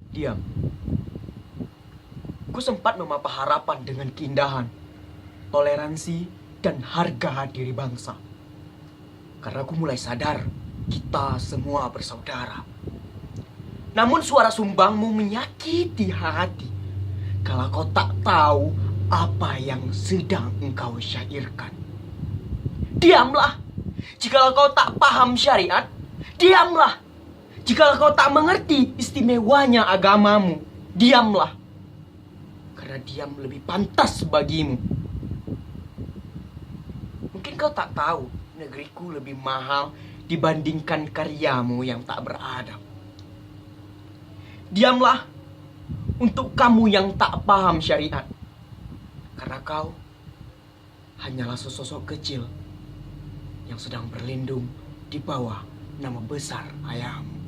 Diam. Ku sempat memapa harapan dengan keindahan, toleransi, dan harga diri bangsa. Karena ku mulai sadar kita semua bersaudara. Namun suara sumbangmu menyakiti hati. Kalau kau tak tahu apa yang sedang engkau syairkan. Diamlah. Jikalau kau tak paham syariat, diamlah. Jikalau kau tak mengerti istimewanya agamamu, diamlah. Karena diam lebih pantas bagimu. Mungkin kau tak tahu, negeriku lebih mahal dibandingkan karyamu yang tak beradab. Diamlah untuk kamu yang tak paham syariat. Karena kau hanyalah sesosok kecil yang sedang berlindung di bawah nama besar ayahmu.